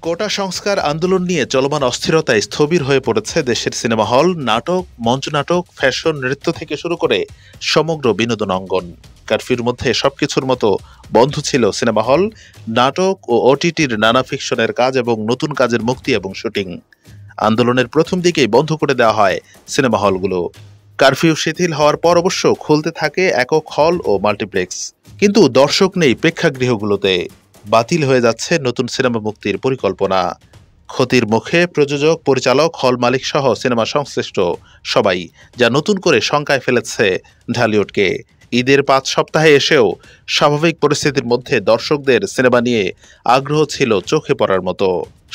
কোটা সংস্কার আন্দোলন নিয়ে চলমান অস্থিরতায় স্থবির হয়ে পড়েছে দেশের সিনেমা হল, নাটক, মঞ্চনাটক, ফ্যাশন, নৃত্য থেকে শুরু করে সমগ্র বিনোদন অঙ্গন। কারফিউর মধ্যে সবকিছুর মতো বন্ধ ছিল সিনেমা হল, নাটক ও ওটিটির নানা ফিকশনের কাজ এবং নতুন কাজের মুক্তি এবং শুটিং। আন্দোলনের প্রথম দিকেই বন্ধ করে দেওয়া হয় সিনেমা হলগুলো। কারফিউ শিথিল হওয়ার পর অবশ্য খুলতে থাকে একক হল ও মাল্টিপ্লেক্স, কিন্তু দর্শক নেই প্রেক্ষাগৃহগুলোতে। বাতিল হয়ে যাচ্ছে নতুন সিনেমা মুক্তির পরিকল্পনা। ক্ষতির মুখে প্রযোজক, পরিচালক, হল মালিক সহ সিনেমা সংশ্লিষ্ট সবাই, যা নতুন করে শঙ্কায় ফেলেছে ঢালিউডকে। ঈদের ৫ সপ্তাহে এসেও স্বাভাবিক পরিস্থিতির মধ্যে দর্শকদের সিনেমা নিয়ে আগ্রহ ছিল চোখে পড়ার মতো।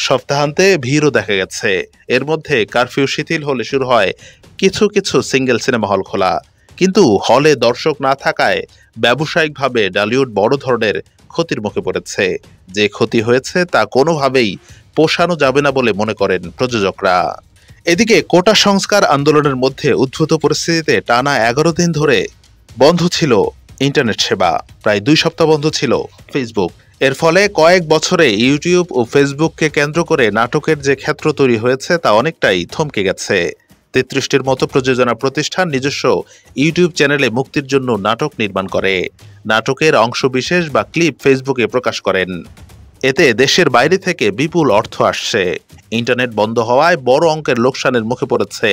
সপ্তাহান্তে ভিড়ও দেখা গেছে। এর মধ্যে কারফিউ শিথিল হলে শুরু হয় কিছু কিছু সিঙ্গেল সিনেমা হল খোলা, কিন্তু হলে দর্শক না থাকায় ব্যবসায়িকভাবে ঢালিউড বড় ধরনের ক্ষতির মুখে পড়েছে। যে ক্ষতি হয়েছে তা কোনোভাবেই পোষানো যাবে না বলে মনে করেন প্রযোজকরা। এদিকে কোটা সংস্কার আন্দোলনের মধ্যে উদ্ভূত পরিস্থিতিতে টানা ১১ দিন ধরে বন্ধ ছিল ইন্টারনেট সেবা, প্রায় ২ সপ্তাহ বন্ধ ছিল ফেসবুক। এর ফলে কয়েক বছরে ইউটিউব ও ফেসবুককে কেন্দ্র করে নাটকের যে ক্ষেত্র তৈরি হয়েছে তা অনেকটাই থমকে গেছে। ৩৩টির মতো প্রযোজনা প্রতিষ্ঠান নিজস্ব ইউটিউব চ্যানেলে মুক্তির জন্য নাটক নির্মাণ করে। নাটকের অংশবিশেষ বা ক্লিপ ফেসবুকে প্রকাশ করেন। এতে দেশের বাইরে থেকে বিপুল অর্থ আসছে। ইন্টারনেট বন্ধ হওয়ায় বড় অঙ্কের লোকসানের মুখে পড়েছে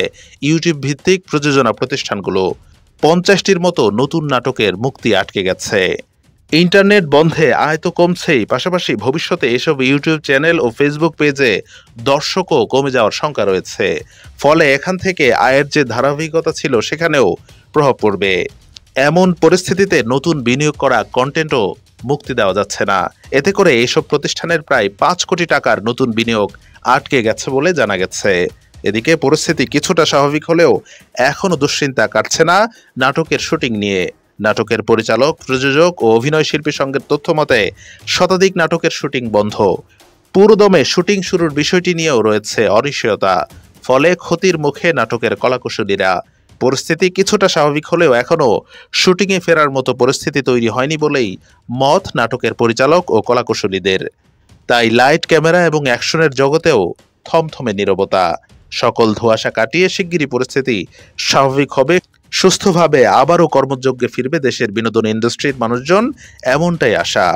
ইউটিউব ভিত্তিক প্রযোজনা প্রতিষ্ঠানগুলো। ৫০টির মতো নতুন নাটকের মুক্তি আটকে গেছে। ইন্টারনেট বন্ধে আয় তো কমছেই, পাশাপাশি ভবিষ্যতে এসব ইউটিউব চ্যানেল ও ফেসবুক পেজে দর্শকও কমে যাওয়ার শঙ্কা রয়েছে। ফলে এখান থেকে আয়ের যে ধারাবাহিকতা ছিল সেখানেও প্রভাব পড়বে। এমন পরিস্থিতিতে নতুন বিনিয়োগ করা কন্টেন্টও মুক্তি দেওয়া যাচ্ছে না। এতে করে এইসব প্রতিষ্ঠানের প্রায় ৫ কোটি টাকার নতুন বিনিয়োগ আটকে গেছে বলে জানা গেছে। এদিকে পরিস্থিতি কিছুটা স্বাভাবিক হলেও এখনও দুশ্চিন্তা কাটছে না নাটকের শুটিং নিয়ে। নাটকের পরিচালক, প্রযোজক ও অভিনয় শিল্পী সংঘের তথ্য মতে শতাধিক নাটকের শুটিং বন্ধ। পুরোদমে শুটিং শুরুর বিষয়টি নিয়েও রয়েছে অনিশ্চয়তা। ফলে ক্ষতির মুখে নাটকের কলাকুশলীরা। পরিস্থিতি কিছুটা স্বাভাবিক হলেও এখনও শুটিংয়ে ফেরার মতো পরিস্থিতি তৈরি হয়নি বলেই মত নাটকের পরিচালক ও কলাকুশলীদের। তাই লাইট, ক্যামেরা এবং অ্যাকশনের জগতেও থমথমে নীরবতা। সকল ধোঁয়াশা কাটিয়ে শিগগিরই পরিস্থিতি স্বাভাবিক হবে, সুস্থভাবে আবারও কর্মযজ্ঞে ফিরবে দেশের বিনোদন ইন্ডাস্ট্রির মানুষজন, এমনটাই আশা।